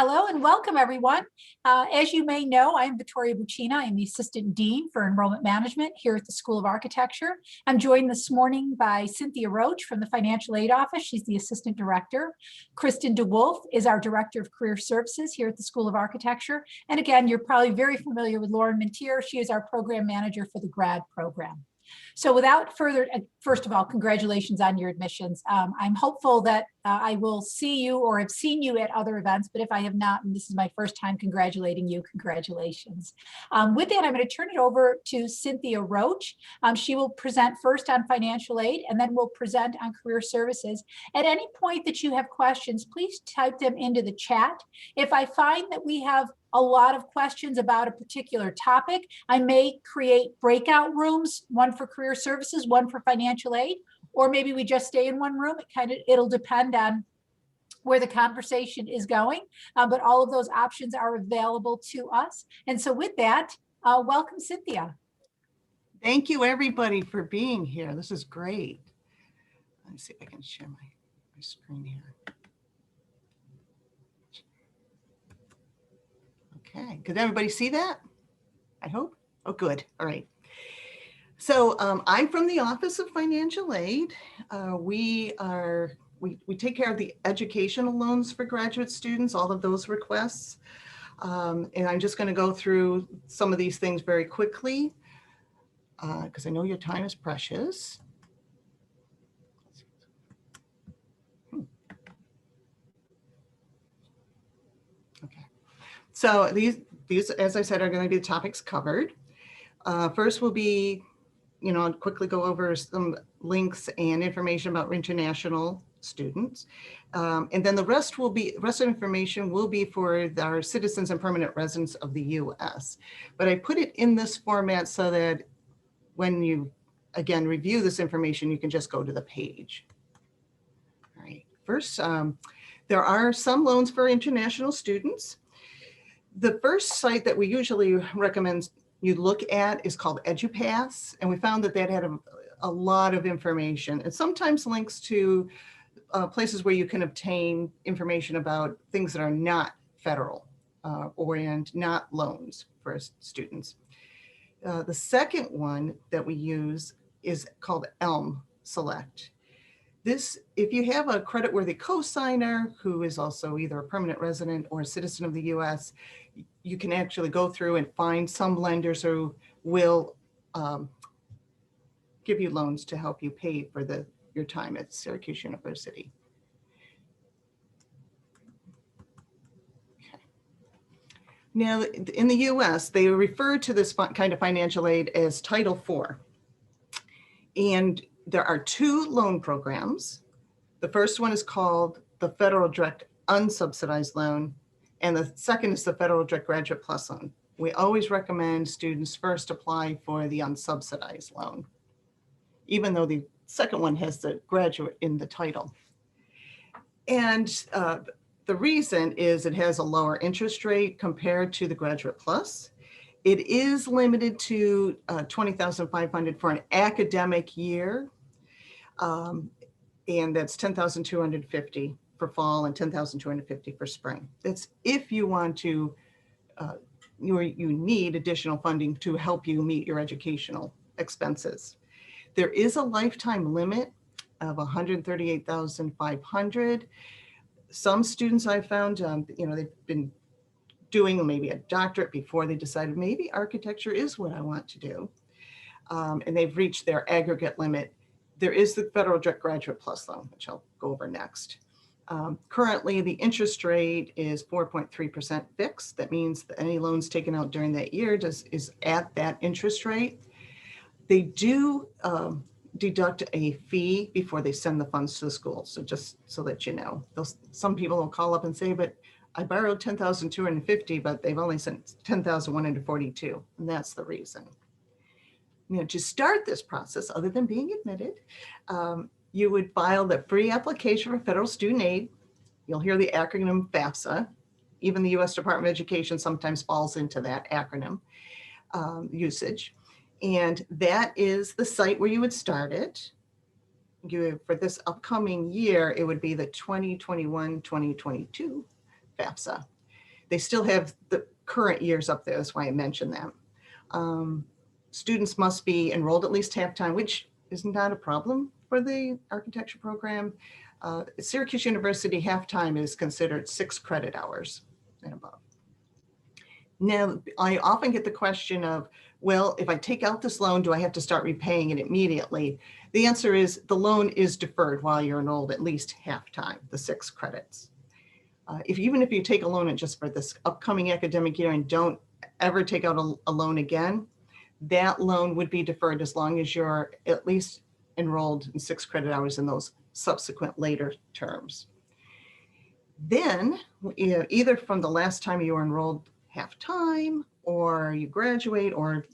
Hello and welcome, everyone. As you may know, I'm Victoria Buccina. I'm the Assistant Dean for Enrollment Management here at the School of Architecture. I'm joined this morning by Cynthia Roach from the Financial Aid Office. She's the Assistant Director. Kristen DeWolf is our Director of Career Services here at the School of Architecture. And again, you're probably very familiar with Lauren Mintier. She is our Program Manager for the grad program. So without further, first of all, congratulations on your admissions. I'm hopeful that I will see you or have seen you at other events, but if I have not, and this is my first time congratulating you, congratulations. With that, I'm going to turn it over to Cynthia Roach. She will present first on financial aid, and then we'll present on career services. At any point that you have questions, please type them into the chat. If I find that we have a lot of questions about a particular topic, I may create breakout rooms, one for career services, one for financial aid, or maybe we just stay in one room. It'll depend on where the conversation is going, but all of those options are available to us. And so with that, welcome, Cynthia. Thank you, everybody, for being here. This is great. Let me see if I can share my screen here. Okay, could everybody see that? I hope. Oh, good. All right. So I'm from the Office of Financial Aid. We take care of the educational loans for graduate students, all of those requests. And I'm just going to go through some of these things very quickly because I know your time is precious. So these, as I said, are going to be the topics covered. First will be, I'll quickly go over some links and information about international students. And then the rest of information will be for our citizens and permanent residents of the US. But I put it in this format so that when you, again, review this information, you can just go to the page. All right, first, there are some loans for international students. The first site that we usually recommend you look at is called EduPass, and we found that that had a lot of information and sometimes links to places where you can obtain information about things that are not federal and not loans for students. The second one that we use is called Elm Select. This, if you have a creditworthy cosigner who is also either a permanent resident or a citizen of the US, you can actually go through and find some lenders who will give you loans to help you pay for your time at Syracuse University. Okay. Now, in the US, they refer to this kind of financial aid as Title IV. And there are two loan programs. The first one is called the Federal Direct Unsubsidized Loan, and the second is the Federal Direct Graduate Plus Loan. We always recommend students first apply for the unsubsidized loan, even though the second one has the graduate in the title. And the reason is it has a lower interest rate compared to the Graduate Plus. It is limited to $20,500 for an academic year. And that's $10,250 for fall and $10,250 for spring. That's if you want to, you need additional funding to help you meet your educational expenses. There is a lifetime limit of $138,500. Some students I found, they've been doing maybe a doctorate before they decided maybe architecture is what I want to do. And they've reached their aggregate limit. There is the Federal Direct Graduate Plus Loan, which I'll go over next. Currently, the interest rate is 4.3% fixed. That means that any loans taken out during that year is at that interest rate. They do deduct a fee before they send the funds to the school. So just so that you know, some people will call up and say, but I borrowed $10,250, but they've only sent $10,142, and that's the reason. To start this process, other than being admitted, you would file the free application for federal student aid. You'll hear the acronym FAFSA. Even the US Department of Education sometimes falls into that acronym usage. And that is the site where you would start it. For this upcoming year, it would be the 2021-2022 FAFSA. they still have the current years up there. That's why I mentioned that. Students must be enrolled at least half-time, which is not a problem for the architecture program. Syracuse University half-time is considered 6 credit hours and above. Now, I often get the question of, well, if I take out this loan, do I have to start repaying it immediately? The answer is the loan is deferred while you're enrolled at least half-time, the 6 credits. Even if you take a loan just for this upcoming academic year and don't ever take out a loan again, that loan would be deferred as long as you're at least enrolled in 6 credit hours in those subsequent later terms. Then, either from the last time you were enrolled half-time, or you graduate, or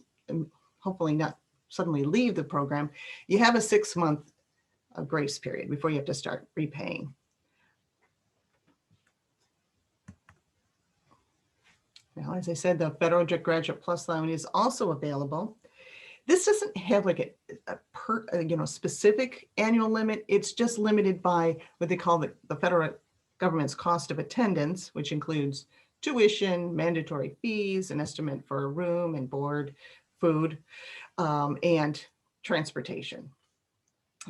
hopefully not suddenly leave the program, you have a 6-month grace period before you have to start repaying. Now, as I said, the Federal Graduate Plus loan is also available. This doesn't have like a specific annual limit. It's just limited by what they call the federal government's cost of attendance, which includes tuition, mandatory fees, an estimate for room and board, food, and transportation,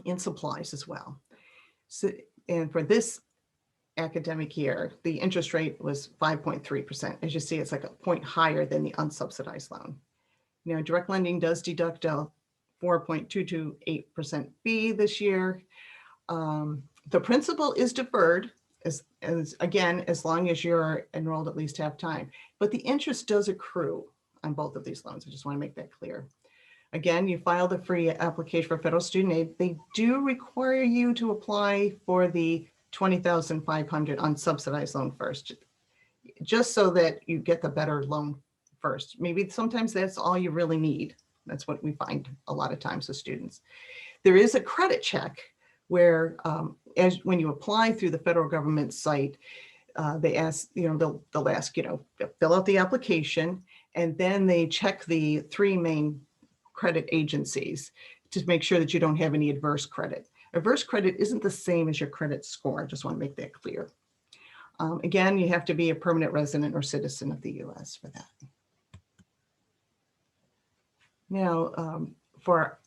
and supplies as well. So, and for this academic year, the interest rate was 5.3%. As you see, it's like a point higher than the unsubsidized loan. Now, direct lending does deduct a 4.228% fee this year. The principal is deferred as again, as long as you're enrolled at least half-time, but the interest does accrue on both of these loans. I just want to make that clear. Again, you file the free application for federal student aid. They do require you to apply for the $20,500 unsubsidized loan first, just so that you get the better loan first. Maybe sometimes that's all you really need. That's what we find a lot of times with students. There is a credit check where when you apply through the federal government site, they ask, they'll ask, fill out the application, and then they check the 3 main credit agencies to make sure that you don't have any adverse credit. Adverse credit isn't the same as your credit score. I just want to make that clear. Again, you have to be a permanent resident or citizen of the US for that. Now, for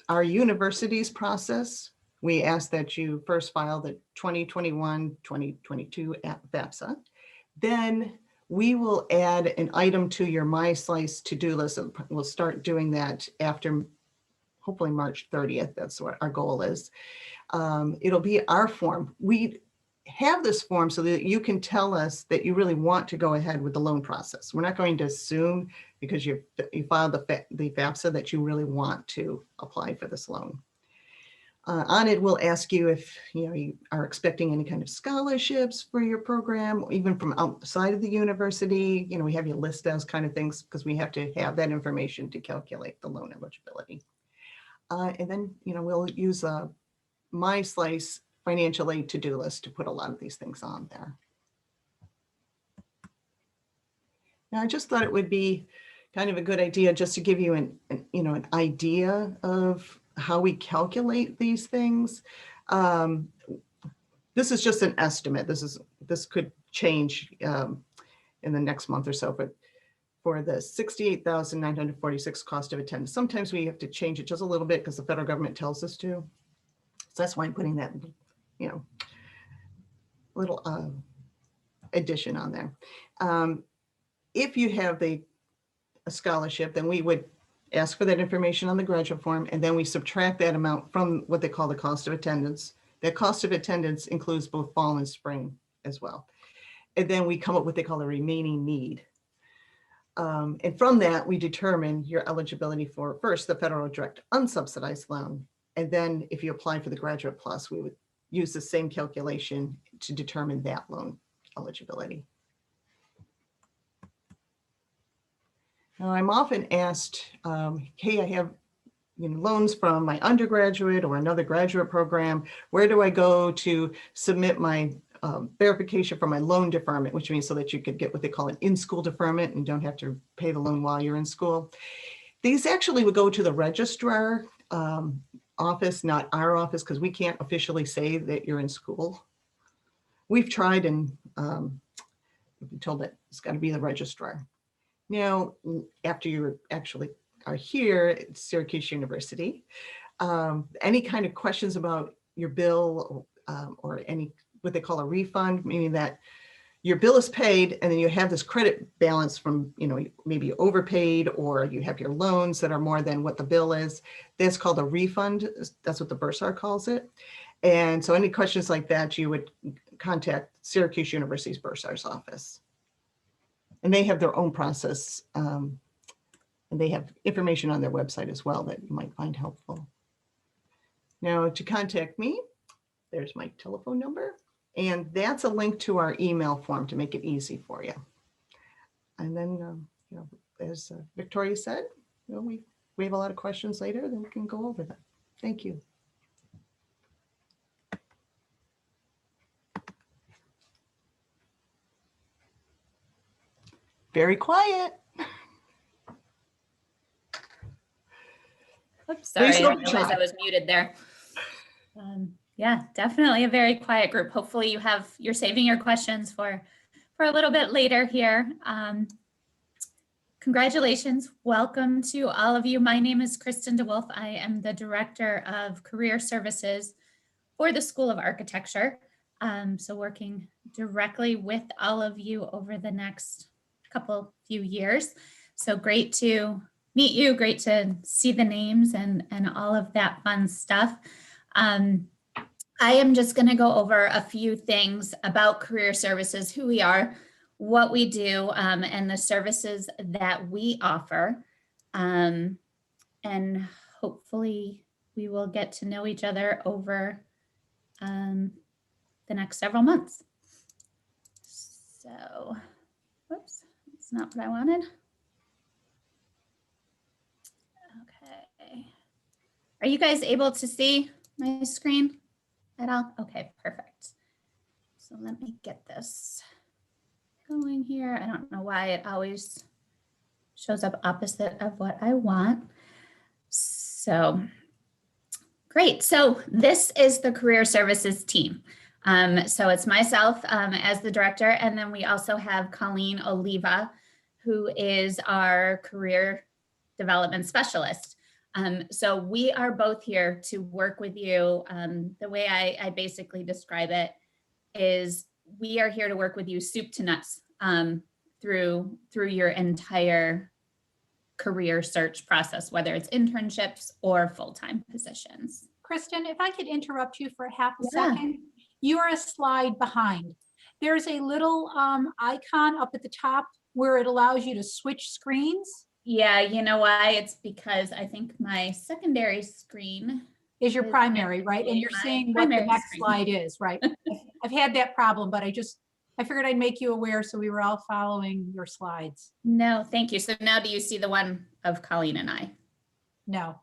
our university's process, we ask that you first file the 2021-2022 FAFSA. Then we will add an item to your MySlice to-do list, and we'll start doing that after hopefully March 30th. That's what our goal is. It'll be our form. We have this form so that you can tell us that you really want to go ahead with the loan process. We're not going to assume because you filed the FAFSA that you really want to apply for this loan. On it, we'll ask you if you are expecting any kind of scholarships for your program, even from outside of the university. We have you list those kind of things because we have to have that information to calculate the loan eligibility. And then, we'll use a MySlice financial aid to-do list to put a lot of these things on there. Now, I just thought it would be kind of a good idea just to give you an idea of how we calculate these things. This is just an estimate. This could change in the next month or so, but for the $68,946 cost of attendance, sometimes we have to change it just a little bit because the federal government tells us to. So that's why I'm putting that, little addition on there. If you have a scholarship, then we would ask for that information on the graduate form, and then we subtract that amount from what they call the cost of attendance. That cost of attendance includes both fall and spring as well. And then we come up with what they call the remaining need. And from that, we determine your eligibility for first the federal direct unsubsidized loan. And then if you apply for the Graduate Plus, we would use the same calculation to determine that loan eligibility. Now, I'm often asked, hey, I have loans from my undergraduate or another graduate program. Where do I go to submit my verification for my loan deferment, which means so that you could get what they call an in-school deferment and don't have to pay the loan while you're in school. These actually would go to the registrar office, not our office, because we can't officially say that you're in school. We've tried, and You'll be told that it's got to be the registrar. Now, after you actually are here at Syracuse University, any kind of questions about your bill or any what they call a refund, meaning that your bill is paid and then you have this credit balance from, maybe you overpaid or you have your loans that are more than what the bill is. That's called a refund. That's what the bursar calls it. And so any questions like that, you would contact Syracuse University's bursar's office. And they have their own process. And they have information on their website as well that you might find helpful. Now to contact me, there's my telephone number. And that's a link to our email form to make it easy for you. And then, as Victoria said, we have a lot of questions later, then we can go over them. Thank you. Very quiet. Oops, sorry, I Please didn't don't realize try. I was muted there. Yeah, definitely a very quiet group. Hopefully you're saving your questions for a little bit later here. Congratulations. Welcome to all of you. My name is Kristen DeWolf. I am the Director of Career Services for the School of Architecture. So working directly with all of you over the next few years. So great to meet you. Great to see the names and all of that fun stuff. I am just going to go over a few things about Career Services, who we are, what we do, and the services that we offer. And hopefully we will get to know each other over the next several months. So, whoops, that's not what I wanted. Okay. Are you guys able to see my screen at all? Okay, perfect. So let me get this going here. I don't know why it always shows up opposite of what I want. So great. So this is the Career Services team. So it's myself as the director, and then we also have Colleen Oliva, who is our career development specialist. So we are both here to work with you. The way I basically describe it is we are here to work with you soup to nuts through your entire career search process, whether it's internships or full-time positions. Kristen, if I could interrupt you for half a Yeah. second, you are a slide behind. There's a little icon up at the top where it allows you to switch screens. Yeah, you know why? It's because I think my secondary screen Is your is primary, right? And you're my seeing what the primary next screen. slide is, right? I've had that problem, but I figured I'd make you aware so we were all following your slides. No, thank you. So now do you see the one of Colleen and I? No.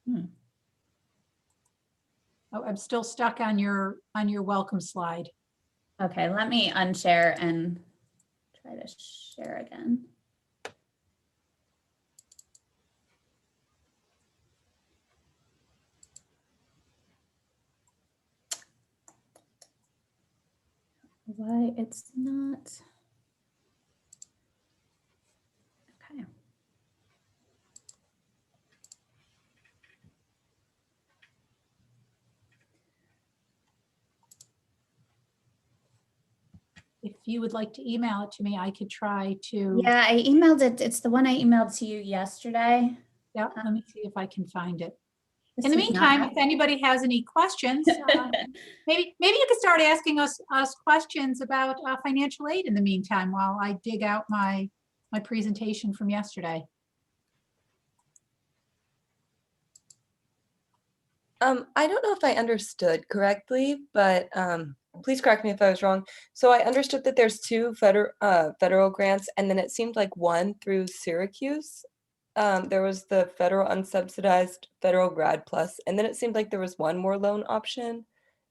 Hmm. Oh, I'm still stuck on your welcome slide. Okay, let me unshare and try to share again. Why it's not. Okay. If you would like to email it to me, I could try to. Yeah, I emailed it. It's the one I emailed to you yesterday. Yeah, let me see if I can find it. This In the is not meantime, if anybody has any questions, maybe you could start asking us questions about financial aid in the meantime while I dig out my presentation from yesterday. I don't know if I understood correctly, but please correct me if I was wrong. So I understood that there's two federal grants, and then it seemed like one through Syracuse. There was the federal unsubsidized federal grad plus, and then it seemed like there was one more loan option.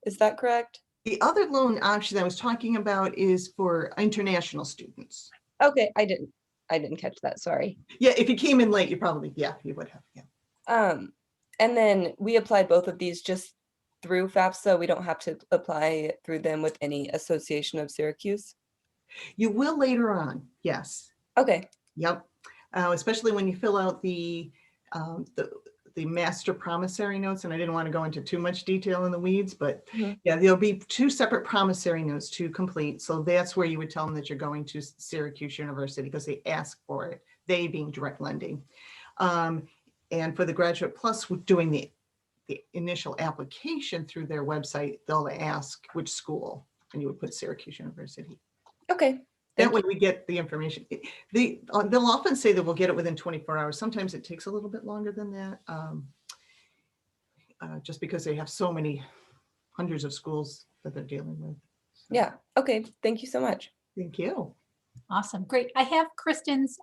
Is that correct? The other loan option I was talking about is for international students. Okay, I didn't catch that. Sorry. Yeah, if you came in late, you probably, you would have, yeah. And then we applied both of these just through FAFSA. We don't have to apply through them with any association of Syracuse. You will later on, yes. Okay. Yep. Especially when you fill out the master promissory notes, and I didn't want to go into too much detail in the weeds, but yeah, there'll be 2 separate promissory notes to complete. So that's where you would tell them that you're going to Syracuse University because they ask for it, they being direct lending. And for the Graduate Plus, doing the initial application through their website, they'll ask which school, and you would put Syracuse University. Okay. That way we get the information. They'll often say that we'll get it within 24 hours. Sometimes it takes a little bit longer than that, just because they have so many hundreds of schools that they're dealing with. So, Yeah. Okay. Thank you so much. thank you. Awesome, great. I have Kristen's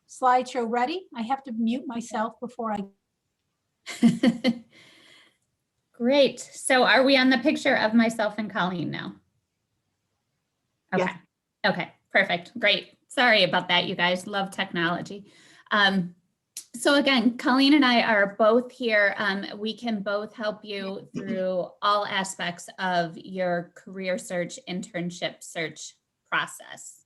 slideshow ready. I have to mute myself before I. Great. So are we on the picture of myself and Colleen now? Okay. Yes. Okay, perfect. Great. Sorry about that, you guys. Love technology. So again, Colleen and I are both here. We can both help you through all aspects of your career search, internship search process.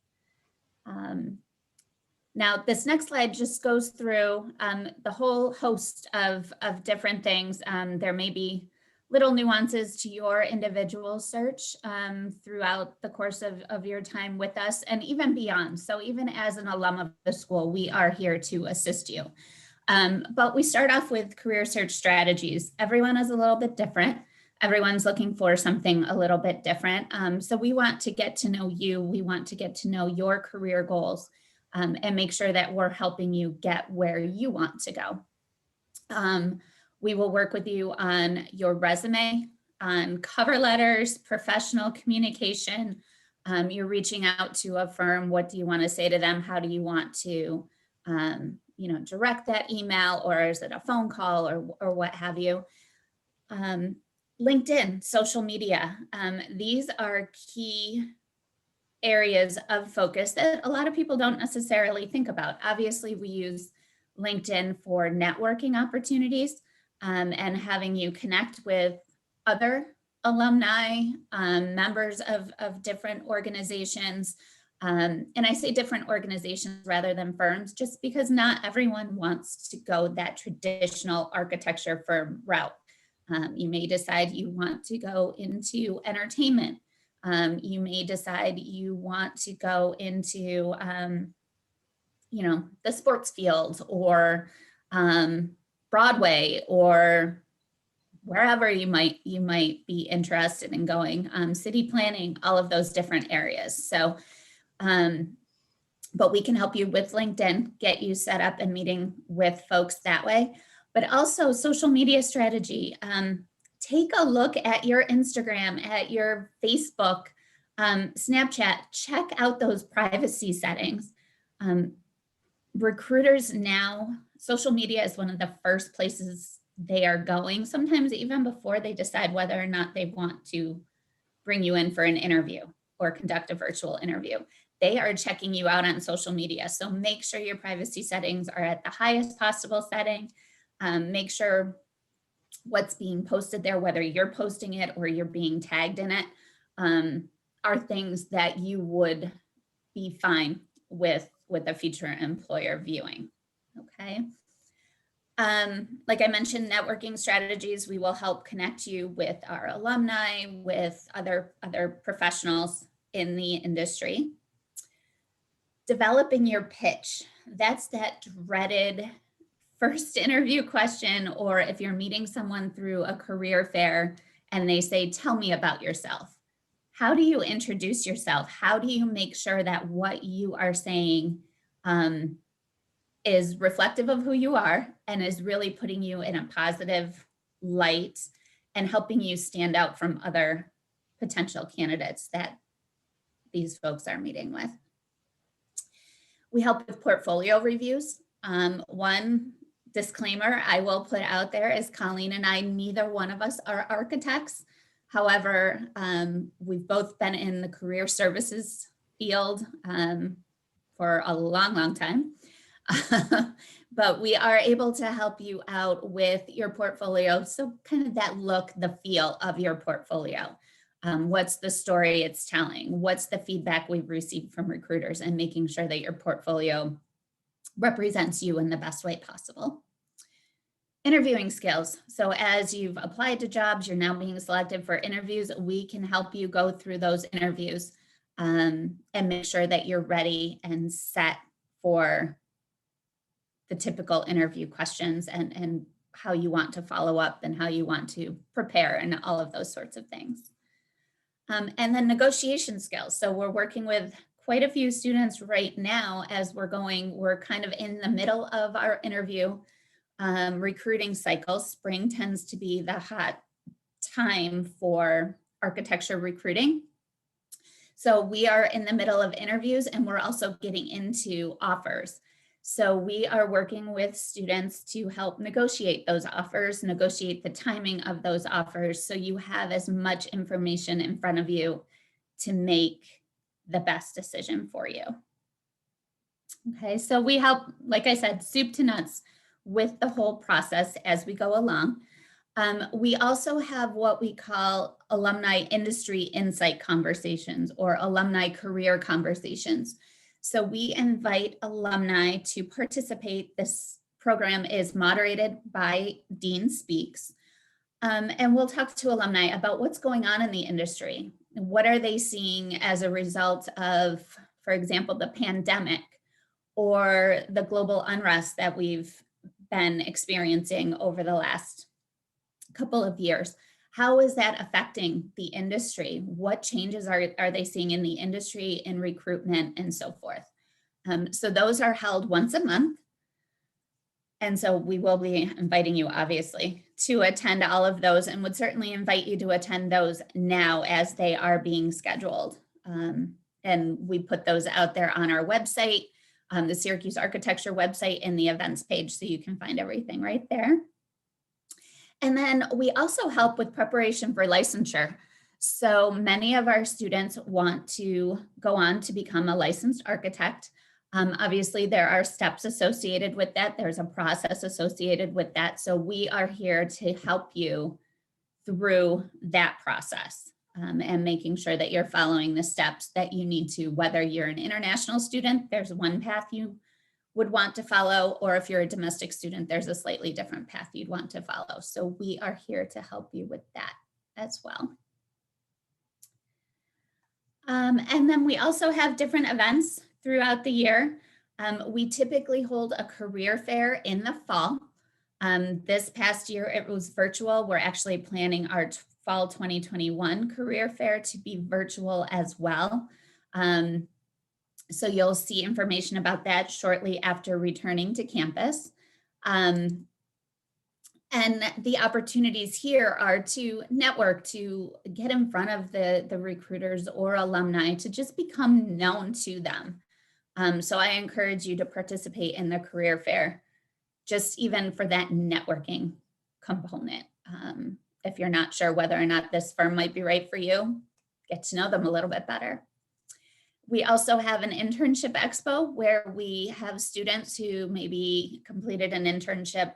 Now, this next slide just goes through the whole host of different things. There may be little nuances to your individual search throughout the course of your time with us and even beyond. So even as an alum of the school, we are here to assist you. But we start off with career search strategies. Everyone is a little bit different. Everyone's looking for something a little bit different. So we want to get to know you. We want to get to know your career goals and make sure that we're helping you get where you want to go. We will work with you on your resume, on cover letters, professional communication. You're reaching out to a firm. What do you want to say to them? How do you want to, direct that email, or is it a phone call or what have you? LinkedIn, social media. These are key areas of focus that a lot of people don't necessarily think about. Obviously, we use LinkedIn for networking opportunities and having you connect with other alumni, members of different organizations. And I say different organizations rather than firms, just because not everyone wants to go that traditional architecture firm route. You may decide you want to go into entertainment. You may decide you want to go into, the sports field or Broadway or wherever you might be interested in going, city planning, all of those different areas. So, but we can help you with LinkedIn, get you set up and meeting with folks that way, but also social media strategy. Take a look at your Instagram, at your Facebook, Snapchat, check out those privacy settings. Recruiters now, social media is one of the first places they are going, sometimes even before they decide whether or not they want to bring you in for an interview or conduct a virtual interview. They are checking you out on social media. So make sure your privacy settings are at the highest possible setting. Make sure what's being posted there, whether you're posting it or you're being tagged in it, are things that you would be fine with a future employer viewing. Okay. Like I mentioned, networking strategies, we will help connect you with our alumni, with other professionals in the industry. Developing your pitch, that's that dreaded first interview question, or if you're meeting someone through a career fair and they say, tell me about yourself. How do you introduce yourself? How do you make sure that what you are saying is reflective of who you are and is really putting you in a positive light and helping you stand out from other potential candidates that these folks are meeting with? We help with portfolio reviews. One disclaimer I will put out there is Colleen and I, neither one of us are architects. However, we've both been in the career services field for a long time. But we are able to help you out with your portfolio. So kind of that look, the feel of your portfolio. What's the story it's telling? What's the feedback we've received from recruiters, and making sure that your portfolio represents you in the best way possible. Interviewing skills. So as you've applied to jobs, you're now being selected for interviews. We can help you go through those interviews and make sure that you're ready and set for the typical interview questions and how you want to follow up and how you want to prepare and all of those sorts of things. And then negotiation skills. So we're working with quite a few students right now as we're kind of in the middle of our interview recruiting cycle. Spring tends to be the hot time for architecture recruiting. So we are in the middle of interviews, and we're also getting into offers. So we are working with students to help negotiate those offers, negotiate the timing of those offers, so you have as much information in front of you to make the best decision for you. Okay, so we help, like I said, soup to nuts with the whole process as we go along. We also have what we call alumni industry insight conversations, or alumni career conversations. So we invite alumni to participate. This program is moderated by Dean Speaks. And we'll talk to alumni about what's going on in the industry. What are they seeing as a result of, for example, the pandemic or the global unrest that we've been experiencing over the last couple of years? How is that affecting the industry? What changes are they seeing in the industry, in recruitment, and so forth? So those are held once a month. And so we will be inviting you, obviously, to attend all of those, and would certainly invite you to attend those now as they are being scheduled. And we put those out there on our website, the Syracuse Architecture website, in the events page, so you can find everything right there. And then we also help with preparation for licensure. So many of our students want to go on to become a licensed architect. Obviously, there are steps associated with that. There's a process associated with that. So we are here to help you through that process and making sure that you're following the steps that you need to, whether you're an international student, there's one path you would want to follow, or if you're a domestic student, there's a slightly different path you'd want to follow. So we are here to help you with that as well. And then we also have different events throughout the year. We typically hold a career fair in the fall. This past year, it was virtual. We're actually planning our fall 2021 career fair to be virtual as well. So you'll see information about that shortly after returning to campus. And the opportunities here are to network, to get in front of the recruiters or alumni, to just become known to them. So I encourage you to participate in the career fair, just even for that networking component. If you're not sure whether or not this firm might be right for you, get to know them a little bit better. We also have an internship expo where we have students who maybe completed an internship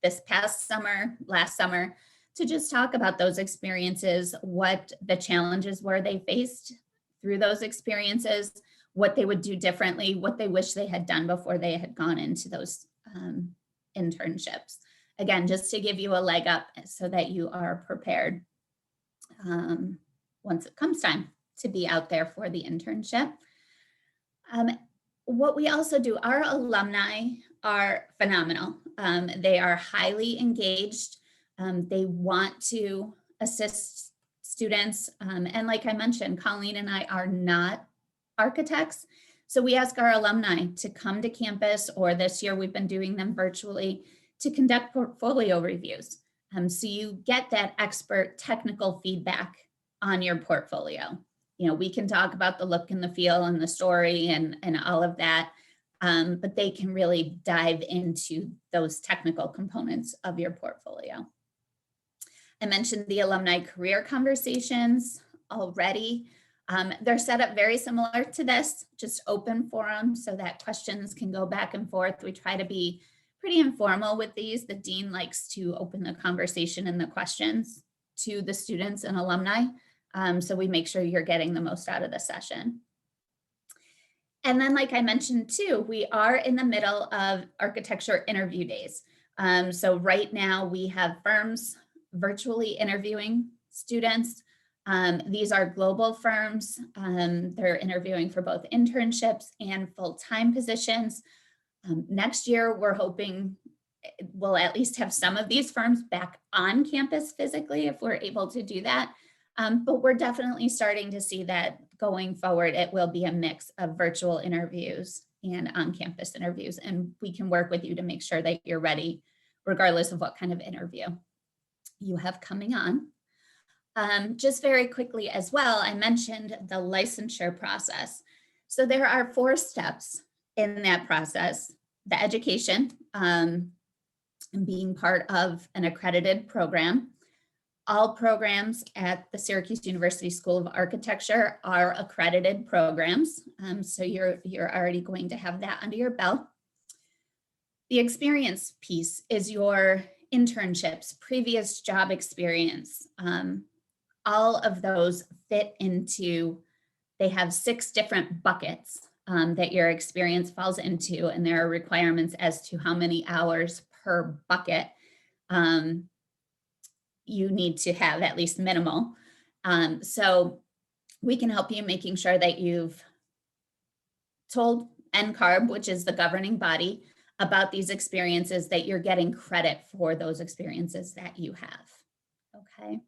this past summer, last summer, to just talk about those experiences, what the challenges were they faced through those experiences, what they would do differently, what they wish they had done before they had gone into those internships. Again, just to give you a leg up so that you are prepared once it comes time to be out there for the internship. What we also do, our alumni are phenomenal. They are highly engaged. They want to assist students. And like I mentioned, Colleen and I are not architects. So we ask our alumni to come to campus, or this year we've been doing them virtually, to conduct portfolio reviews. So you get that expert technical feedback on your portfolio. You know, we can talk about the look and the feel and the story and all of that, but they can really dive into those technical components of your portfolio. I mentioned the alumni career conversations already. They're set up very similar to this, just open forum so that questions can go back and forth. We try to be pretty informal with these. The dean likes to open the conversation and the questions to the students and alumni. So we make sure you're getting the most out of the session. And then, like I mentioned too, we are in the middle of architecture interview days. So right now we have firms virtually interviewing students. These are global firms. They're interviewing for both internships and full-time positions. Next year, we're hoping we'll at least have some of these firms back on campus physically if we're able to do that. But we're definitely starting to see that going forward, it will be a mix of virtual interviews and on-campus interviews. And we can work with you to make sure that you're ready, regardless of what kind of interview you have coming on. Just very quickly as well, I mentioned the licensure process. So there are 4 steps in that process: the education, and being part of an accredited program. All programs at the Syracuse University School of Architecture are accredited programs. So you're already going to have that under your belt. The experience piece is your internships, previous job experience. All of those fit into, they have 6 different buckets that your experience falls into, and there are requirements as to how many hours per bucket you need to have, at least minimal. So we can help you making sure that you've told NCARB, which is the governing body, about these experiences, that you're getting credit for those experiences that you have. Okay.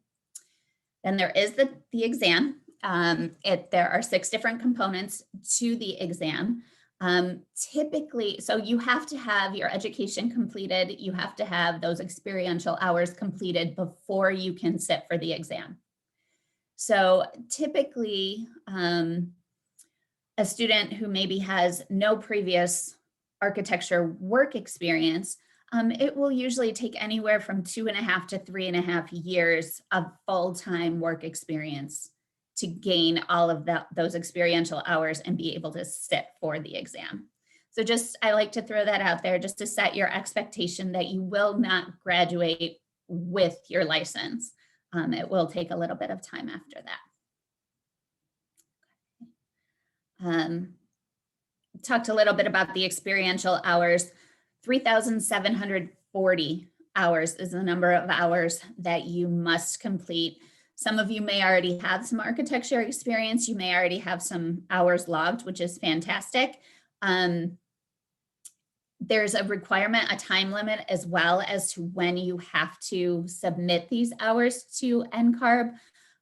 Then there is the exam. There are 6 different components to the exam. Typically, so you have to have your education completed. You have to have those experiential hours completed before you can sit for the exam. So typically, a student who maybe has no previous architecture work experience, it will usually take anywhere from 2.5 to 3.5 years of full-time work experience to gain all of those experiential hours and be able to sit for the exam. So just, I like to throw that out there just to set your expectation that you will not graduate with your license. It will take a little bit of time after that. Talked a little bit about the experiential hours. 3,740 hours is the number of hours that you must complete. Some of you may already have some architecture experience. You may already have some hours logged, which is fantastic. There's a requirement, a time limit, as well as to when you have to submit these hours to NCARB.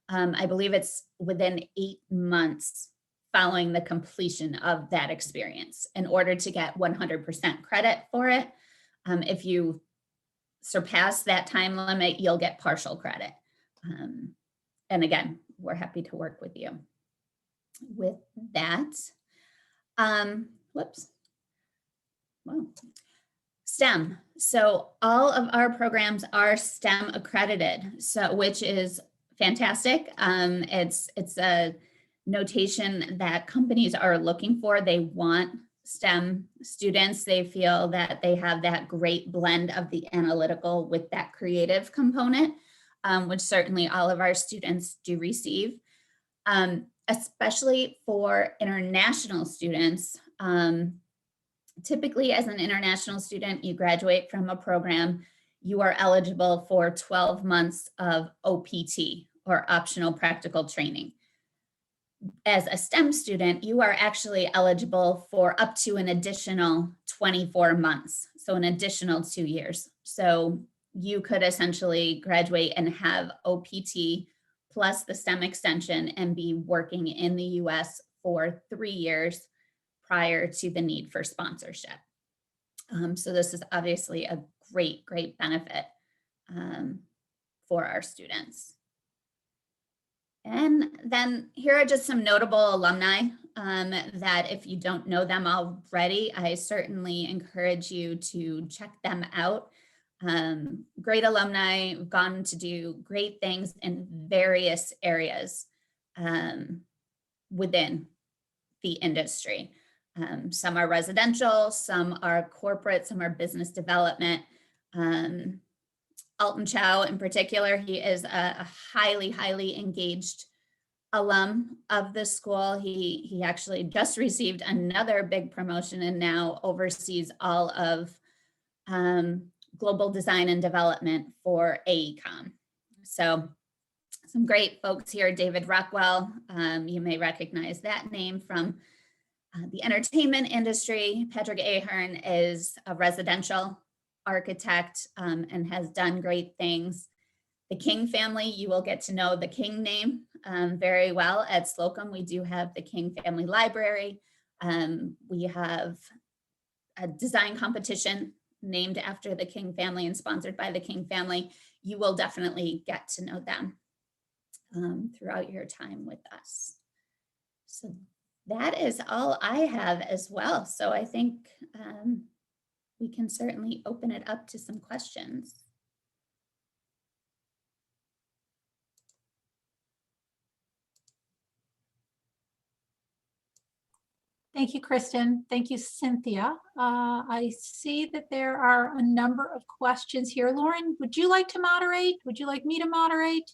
I believe it's within 8 months following the completion of that experience in order to get 100% credit for it. If you surpass that time limit, you'll get partial credit. And again, we're happy to work with you with that. Whoops. Well, STEM. So all of our programs are STEM accredited, so which is fantastic. It's a notation that companies are looking for. They want STEM students. They feel that they have that great blend of the analytical with that creative component, which certainly all of our students do receive, especially for international students. Typically, as an international student, you graduate from a program, you are eligible for 12 months of OPT, or optional practical training. As a STEM student, you are actually eligible for up to an additional 24 months, so an additional 2 years. So you could essentially graduate and have OPT plus the STEM extension and be working in the US for 3 years prior to the need for sponsorship. So this is obviously a great, great benefit for our students. And then here are just some notable alumni that if you don't know them already, I certainly encourage you to check them out. Great alumni, gone to do great things in various areas within the industry. Some are residential, some are corporate, some are business development. Alton Chow in particular, he is a highly, highly engaged alum of the school. He actually just received another big promotion and now oversees all of global design and development for AECOM. So some great folks here. David Rockwell, you may recognize that name from the entertainment industry. Patrick Ahern is a residential architect and has done great things. The King family, you will get to know the King name very well at Slocum. We do have the King Family Library. We have a design competition named after the King family and sponsored by the King family. You will definitely get to know them throughout your time with us. So that is all I have as well. So I think we can certainly open it up to some questions. Thank you, Kristen. Thank you, Cynthia. I see that there are a number of questions here. Lauren, would you like to moderate? Would you like me to moderate?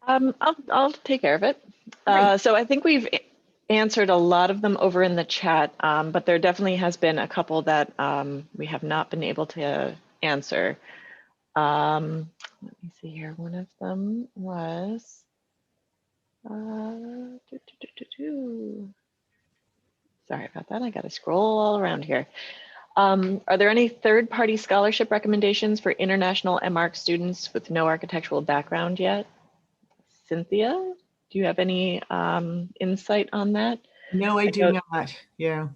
I'll take care of it. Great. So I think we've answered a lot of them over in the chat, but there definitely has been a couple that we have not been able to answer. Let me see here. One of them was, sorry about that. I got to scroll all around here. Are there any third-party scholarship recommendations for international MArch students with no architectural background yet? Cynthia, do you have any insight on that? No, I do not. Yeah.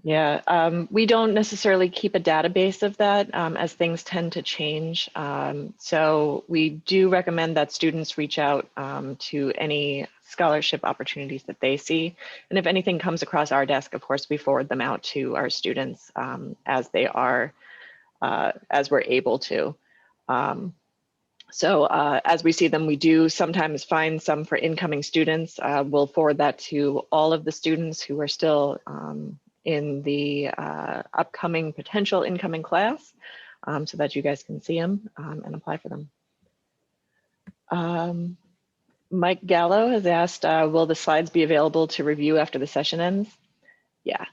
Yeah, we don't necessarily keep a database of that as things tend to change. So we do recommend that students reach out to any scholarship opportunities that they see. And if anything comes across our desk, of course, we forward them out to our students as they are, as we're able to. So as we see them, we do sometimes find some for incoming students. We'll forward that to all of the students who are still in the upcoming potential incoming class so that you guys can see them and apply for them. Mike Gallo has asked, will the slides be available to review after the session ends? Yeah,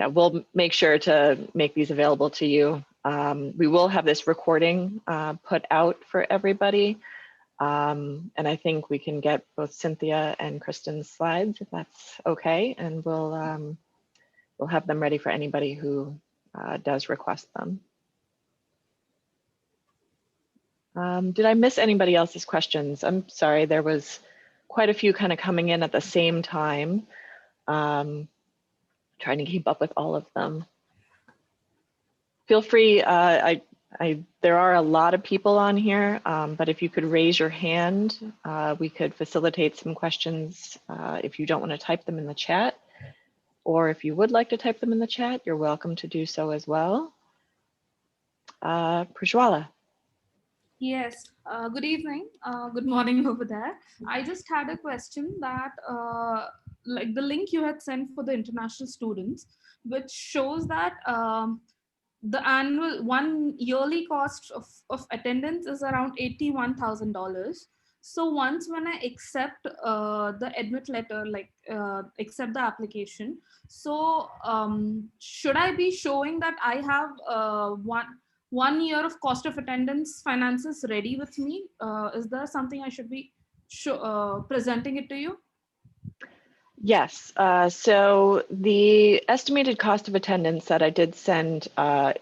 we'll make sure to make these available to you. We will have this recording put out for everybody. And I think we can get both Cynthia and Kristen's slides if that's okay. And we'll have them ready for anybody who does request them. Did I miss anybody else's questions? I'm sorry, there was quite a few kind of coming in at the same time. Trying to keep up with all of them. Feel free, there are a lot of people on here, but if you could raise your hand, we could facilitate some questions if you don't want to type them in the chat. Or if you would like to type them in the chat, you're welcome to do so as well. Prajwala. Yes, good evening, good morning over there. I just had a question that like the link you had sent for the international students, which shows that the annual one yearly cost of attendance is around $81,000. So once when I accept the admit letter, like accept the application, so should I be showing that I have 1 year of cost of attendance finances ready with me? Is there something I should be presenting it to you? Yes, so the estimated cost of attendance that I did send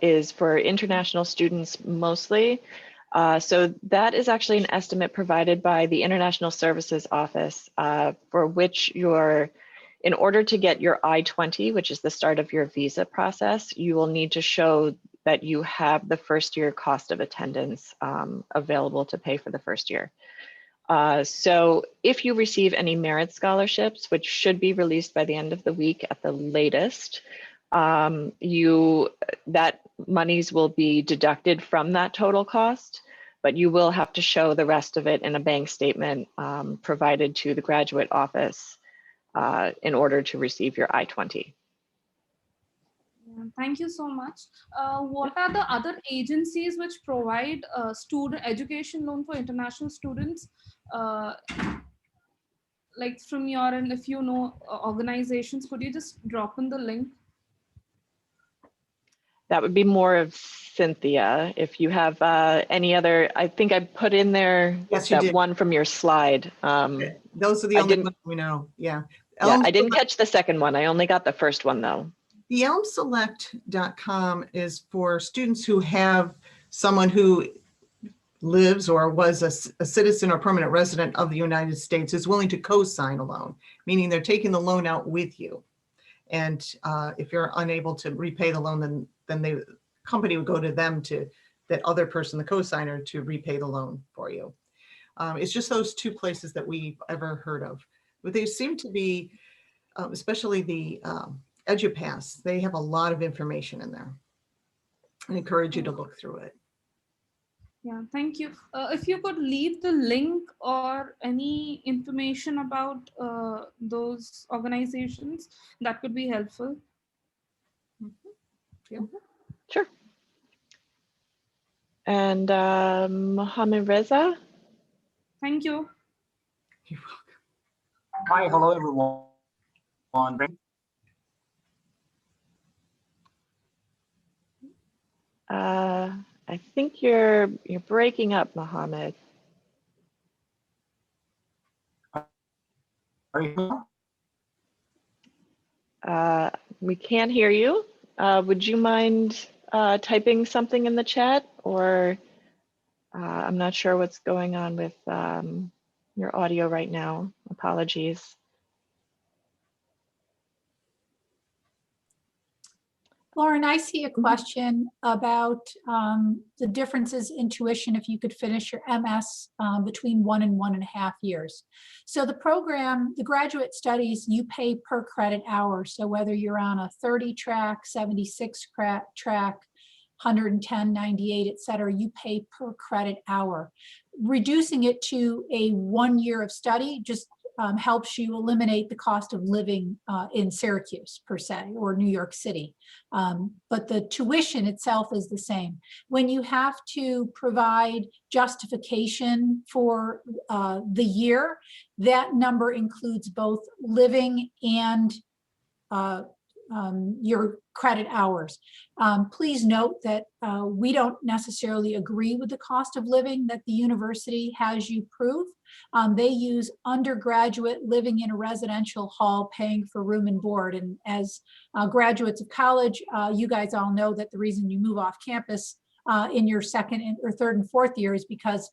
is for international students mostly. So that is actually an estimate provided by the International Services Office for which in order to get your I-20, which is the start of your visa process, you will need to show that you have the first year cost of attendance available to pay for the first year. So if you receive any merit scholarships, which should be released by the end of the week at the latest, that monies will be deducted from that total cost, but you will have to show the rest of it in a bank statement provided to the graduate office in order to receive your I-20. Thank you so much. What are the other agencies which provide student education loan for international students? like from your end, if you know organizations, could you just drop in the link? That would be more of Cynthia. If you have any other, I think I put in there Yes, you that did. one from your slide. Those are the I only didn't- ones we know. Yeah. Yeah, I didn't catch the second one. I only got the first one though. The elmselect.com is for students who have someone who lives or was a citizen or permanent resident of the United States is willing to co-sign a loan, meaning they're taking the loan out with you. And if you're unable to repay the loan, then the company would go to them, to that other person, the co-signer, to repay the loan for you. It's just those two places that we've ever heard of. But they seem to be, especially the EduPass, they have a lot of information in there. I encourage you to look through it. Yeah, thank you. If you could leave the link or any information about those organizations, that could be helpful. Sure. And Mohammed Reza. Thank you. You're welcome. Hi, hello everyone. I think you're breaking up, Mohammed. Are you? We can't hear you. Would you mind typing something in the chat, or I'm not sure what's going on with your audio right now. Apologies. Lauren, I see a question about the differences in tuition if you could finish your MS between 1 and 1.5 years. So the program, the graduate studies, you pay per credit hour. So whether you're on a 30 track, 76 track, 110, 98, et cetera, you pay per credit hour. Reducing it to a 1 year of study just helps you eliminate the cost of living in Syracuse per se, or New York City. But the tuition itself is the same. When you have to provide justification for the year, that number includes both living and your credit hours. Please note that we don't necessarily agree with the cost of living that the university has you prove. They use undergraduate living in a residential hall, paying for room and board. And as graduates of college, you guys all know that the reason you move off campus in your second or third and fourth year is because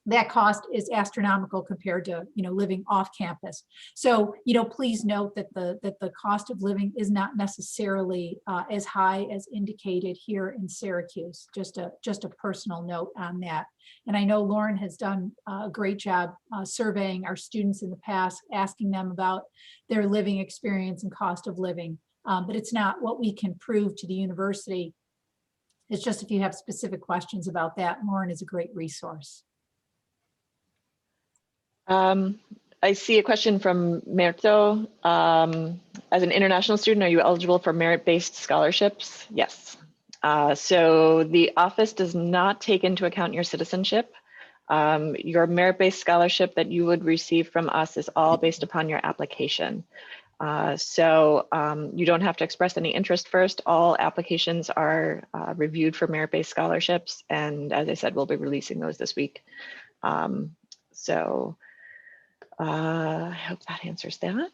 that cost is astronomical compared to, living off campus. So, please note that the cost of living is not necessarily as high as indicated here in Syracuse. Just a personal note on that. And I know Lauren has done a great job surveying our students in the past, asking them about their living experience and cost of living. But it's not what we can prove to the university. It's just if you have specific questions about that, Lauren is a great resource. I see a question from Merto. As an international student, are you eligible for merit-based scholarships? Yes. So the office does not take into account your citizenship. Your merit-based scholarship that you would receive from us is all based upon your application. So you don't have to express any interest first. All applications are reviewed for merit-based scholarships. And as I said, we'll be releasing those this week. I hope that answers that.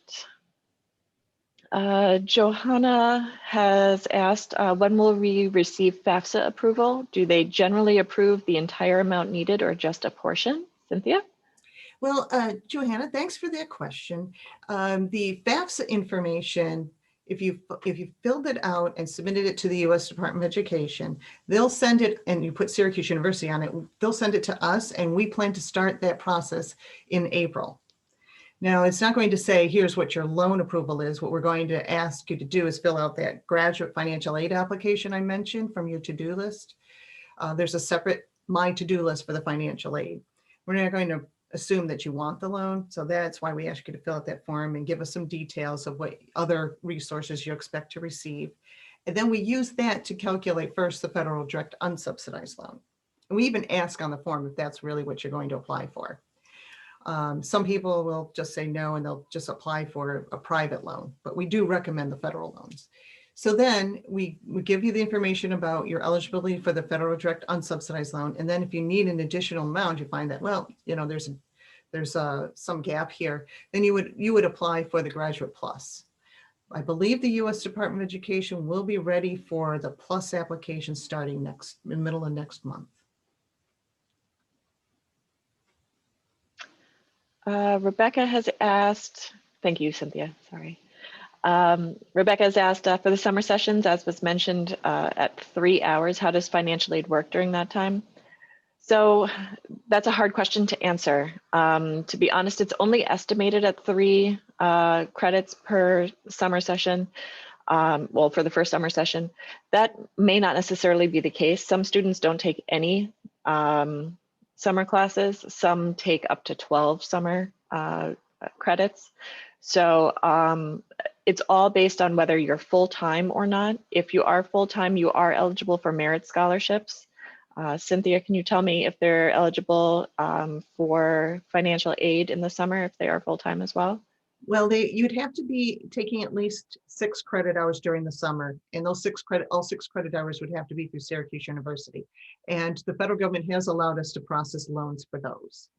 Johanna has asked, when will we receive FAFSA approval? Do they generally approve the entire amount needed or just a portion? Cynthia? Well, Johanna, thanks for that question. The FAFSA information, if you filled it out and submitted it to the U.S. Department of Education, they'll send it, and you put Syracuse University on it, they'll send it to us, and we plan to start that process in April. Now, it's not going to say, here's what your loan approval is. What we're going to ask you to do is fill out that graduate financial aid application I mentioned from your to-do list. There's a separate My To-Do list for the financial aid. We're not going to assume that you want the loan. So that's why we ask you to fill out that form and give us some details of what other resources you expect to receive. And then we use that to calculate first the federal direct unsubsidized loan. And we even ask on the form if that's really what you're going to apply for. Some people will just say no and they'll just apply for a private loan, but we do recommend the federal loans. So then we give you the information about your eligibility for the federal direct unsubsidized loan. And then if you need an additional amount, you find that, well, you know, there's some gap here, then you would apply for the Graduate Plus. I believe the U.S. Department of Education will be ready for the Plus application starting in the middle of next month. Rebecca has asked, thank you, Cynthia, sorry. Rebecca has asked for the summer sessions, as was mentioned, at 3 hours, how does financial aid work during that time? So that's a hard question to answer. To be honest, it's only estimated at 3 credits per summer session. Well, for the first summer session. That may not necessarily be the case. Some students don't take any summer classes. Some take up to 12 summer credits. So it's all based on whether you're full-time or not. If you are full-time, you are eligible for merit scholarships. Cynthia, can you tell me if they're eligible for financial aid in the summer if they are full-time as well? Well, you'd have to be taking at least 6 credit hours during the summer, and those all 6 credit hours would have to be through Syracuse University. And the federal government has allowed us to process loans for those.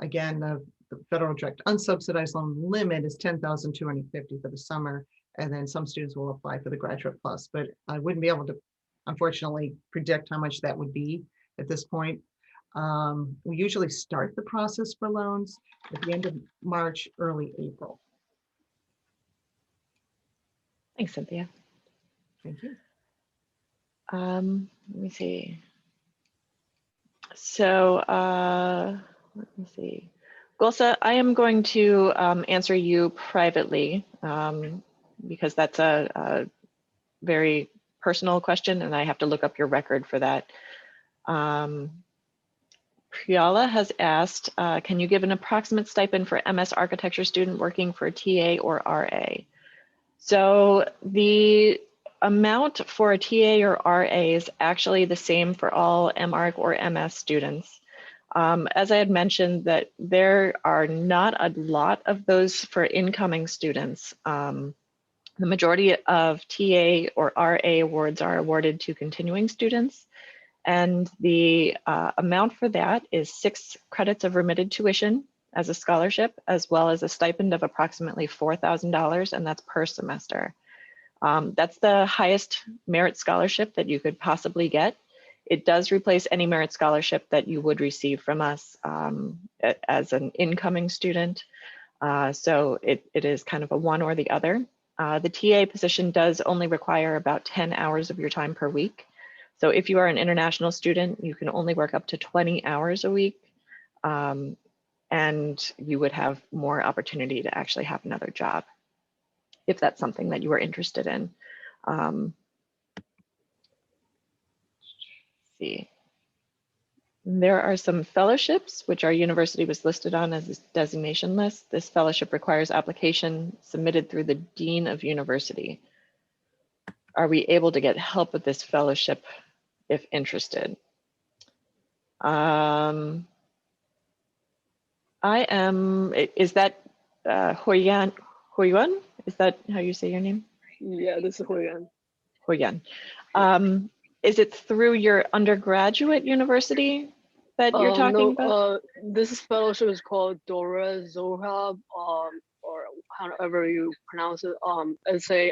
Again, the federal direct unsubsidized loan limit is $10,250 for the summer, and then some students will apply for the Graduate Plus, but I wouldn't be able to, unfortunately, predict how much that would be at this point. We usually start the process for loans at the end of March, early April. Thanks, Cynthia. Thank you. Let me see. So let me see. Gulsa, I am going to answer you privately because that's a very personal question and I have to look up your record for that. Priyala has asked, can you give an approximate stipend for MS architecture student working for TA or RA? So the amount for a TA or RA is actually the same for all MArch or MS students. As I had mentioned, that there are not a lot of those for incoming students. The majority of TA or RA awards are awarded to continuing students. And the amount for that is 6 credits of remitted tuition as a scholarship, as well as a stipend of approximately $4,000, and that's per semester. That's the highest merit scholarship that you could possibly get. It does replace any merit scholarship that you would receive from us as an incoming student. So it is kind of a one or the other. The TA position does only require about 10 hours of your time per week. So if you are an international student, you can only work up to 20 hours a week. And you would have more opportunity to actually have another job if that's something that you are interested in. Let's see. There are some fellowships which our university was listed on as a designation list. This fellowship requires application submitted through the Dean of University. Are we able to get help with this fellowship if interested? I am, is that Huyan? Is that how you say your name? Yeah, this is Huyan. Huyan. Is it through your undergraduate university that you're talking about? This fellowship is called Dora Zohab, or however you pronounce it. It's a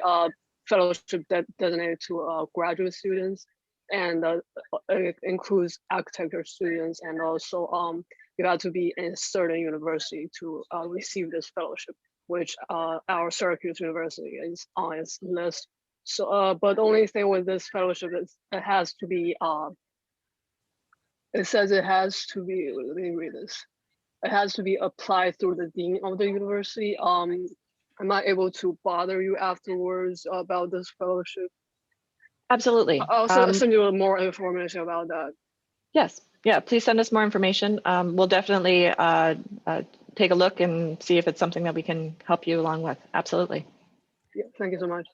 fellowship that designated to graduate students, and it includes architecture students, and also you have to be in a certain university to receive this fellowship, which our Syracuse University is on its list. So, but the only thing with this fellowship is it has to be, it says it has to be, let me read this. It has to be applied through the dean of the university. I'm not able to bother you afterwards about this fellowship. Absolutely. I'll send you more information about that. Yes, yeah, please send us more information. We'll definitely take a look and see if it's something that we can help you along with. Absolutely. Yeah, thank you so much.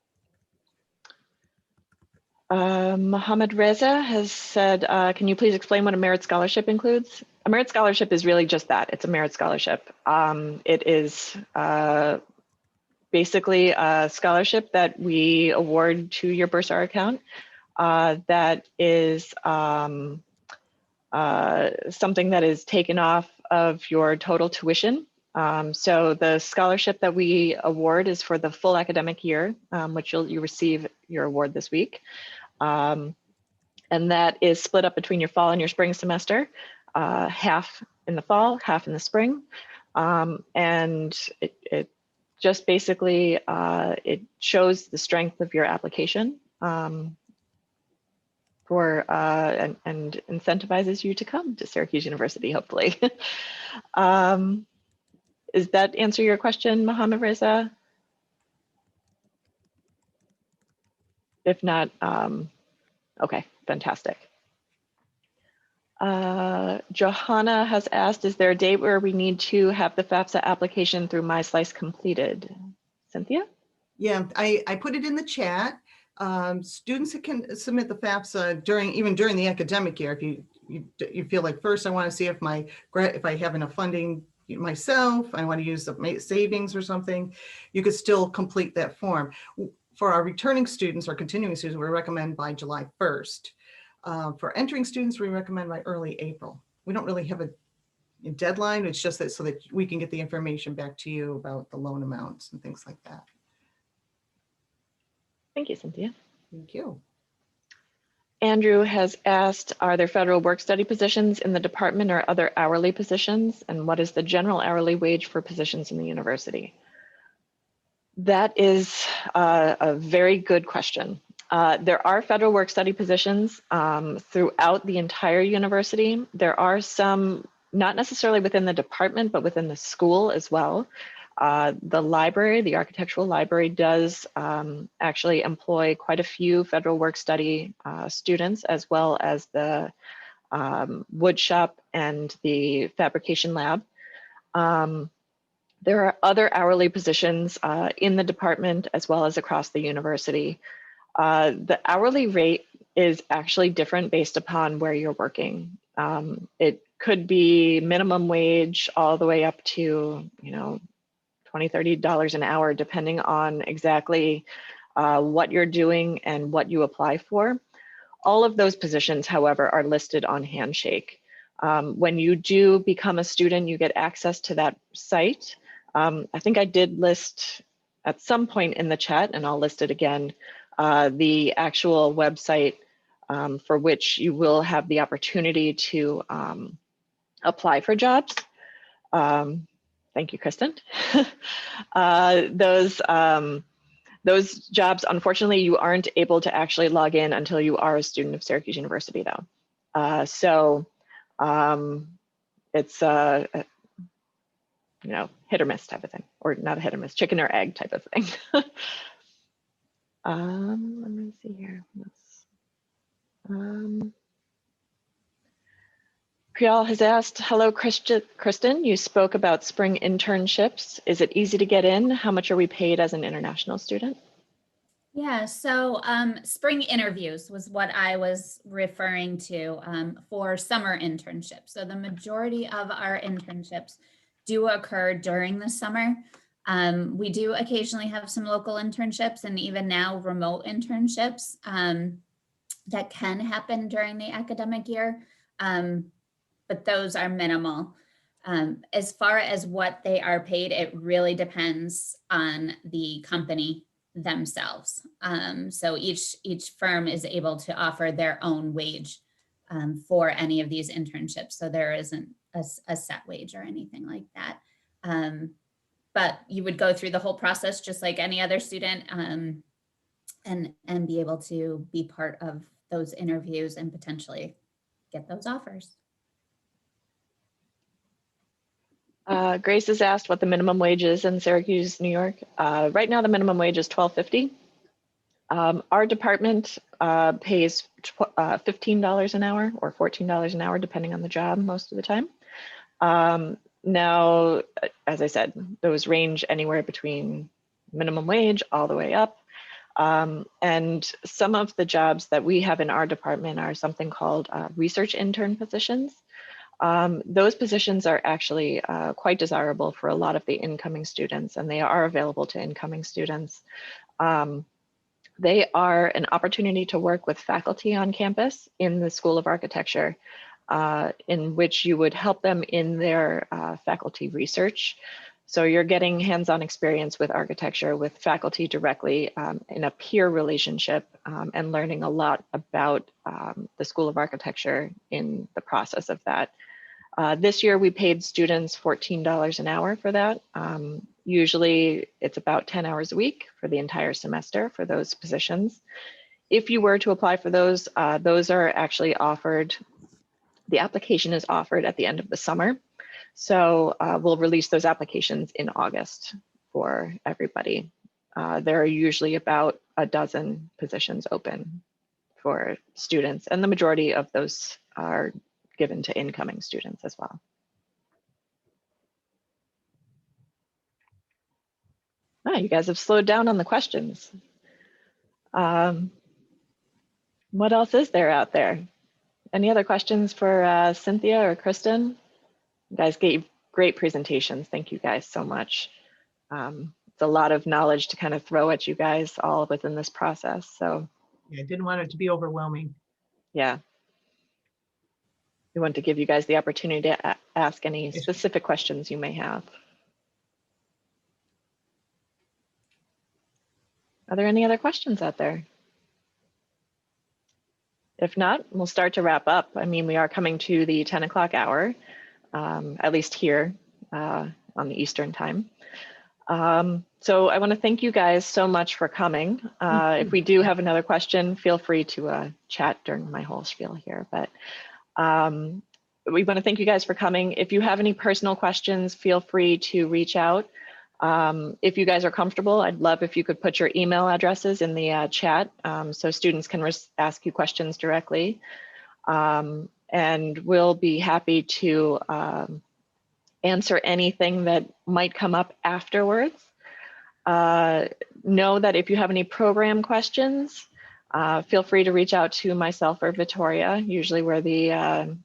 Mohammed Reza has said, can you please explain what a merit scholarship includes? A merit scholarship is really just that. It's a merit scholarship. It is basically a scholarship that we award to your Bursar account that is something that is taken off of your total tuition. So the scholarship that we award is for the full academic year, which you receive your award this week. And that is split up between your fall and your spring semester, half in the fall, half in the spring. And it just basically, it shows the strength of your application and incentivizes you to come to Syracuse University, hopefully. Does that answer your question, Mohammed Reza? If not, okay, fantastic. Johanna has asked, is there a date where we need to have the FAFSA application through MySlice completed? Cynthia? Yeah, I put it in the chat. Students can submit the FAFSA even during the academic year. If you feel like, first I want to see if I have enough funding myself, I want to use the savings or something, you could still complete that form. For our returning students or continuing students, we recommend by July 1st. For entering students, we recommend by early April. We don't really have a deadline. It's just that so that we can get the information back to you about the loan amounts and things like that. Thank you, Cynthia. Thank you. Andrew has asked, are there federal work study positions in the department or other hourly positions? And what is the general hourly wage for positions in the university? That is a very good question. There are federal work study positions throughout the entire university. There are some, not necessarily within the department, but within the school as well. The library, the architectural library, does actually employ quite a few federal work study students, as well as the wood shop and the fabrication lab. There are other hourly positions in the department as well as across the university. The hourly rate is actually different based upon where you're working. It could be minimum wage all the way up to, $20, $30 an hour, depending on exactly what you're doing and what you apply for. All of those positions, however, are listed on Handshake. When you do become a student, you get access to that site. I think I did list at some point in the chat, and I'll list it again, the actual website for which you will have the opportunity to apply for jobs. Thank you, Kristen. Those jobs, unfortunately, you aren't able to actually log in until you are a student of Syracuse University, though. It's hit or miss type of thing, or not a hit or miss, chicken or egg type of thing. Let me see here. Prial has asked, hello, Kristen, you spoke about spring internships. Is it easy to get in? How much are we paid as an international student? Yeah, so spring interviews was what I was referring to for summer internships. So the majority of our internships do occur during the summer. We do occasionally have some local internships and even now remote internships that can happen during the academic year, but those are minimal. As far as what they are paid, it really depends on the company themselves. So each firm is able to offer their own wage for any of these internships. So there isn't a set wage or anything like that. But you would go through the whole process just like any other student and be able to be part of those interviews and potentially get those offers. Grace has asked what the minimum wage is in Syracuse, New York. Right now, the minimum wage is $12.50. Our department pays $15 an hour or $14 an hour, depending on the job most of the time. Now, as I said, those range anywhere between minimum wage all the way up. And some of the jobs that we have in our department are something called research intern positions. Those positions are actually quite desirable for a lot of the incoming students, and they are available to incoming students. They are an opportunity to work with faculty on campus in the School of Architecture, in which you would help them in their faculty research. So you're getting hands-on experience with architecture with faculty directly in a peer relationship, and learning a lot about the School of Architecture in the process of that. This year we paid students $14 an hour for that. Usually it's about 10 hours a week for the entire semester for those positions. If you were to apply for those are actually offered, the application is offered at the end of the summer. So we'll release those applications in August for everybody. There are usually about a dozen positions open for students, and the majority of those are given to incoming students as well. You guys have slowed down on the questions. What else is there out there? Any other questions for Cynthia or Kristen? You guys gave great presentations. Thank you guys so much. It's a lot of knowledge to kind of throw at you guys all within this process. So yeah, I didn't want it to be overwhelming. yeah. We want to give you guys the opportunity to ask any specific questions you may have. Are there any other questions out there? If not, we'll start to wrap up. I mean, we are coming to the 10 o'clock hour, at least here on the Eastern time. So I want to thank you guys so much for coming. If we do have another question, feel free to chat during my whole spiel here. But we want to thank you guys for coming. If you have any personal questions, feel free to reach out. If you guys are comfortable, I'd love if you could put your email addresses in the chat so students can ask you questions directly. And we'll be happy to answer anything that might come up afterwards. Know that if you have any program questions, feel free to reach out to myself or Victoria. Usually we're the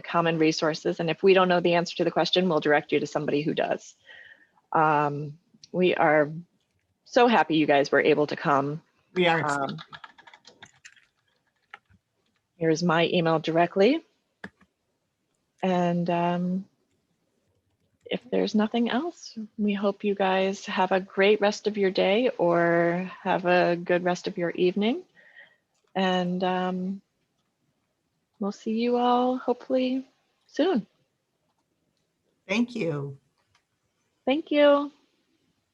common resources. And if we don't know the answer to the question, we'll direct you to somebody who does. We are so happy you guys were able to come. We are. Here's my email directly. And if there's nothing else, we hope you guys have a great rest of your day or have a good rest of your evening. And we'll see you all hopefully soon. Thank you. Thank you.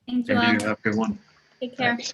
Thank you all. Have a good one. Take care. Thanks.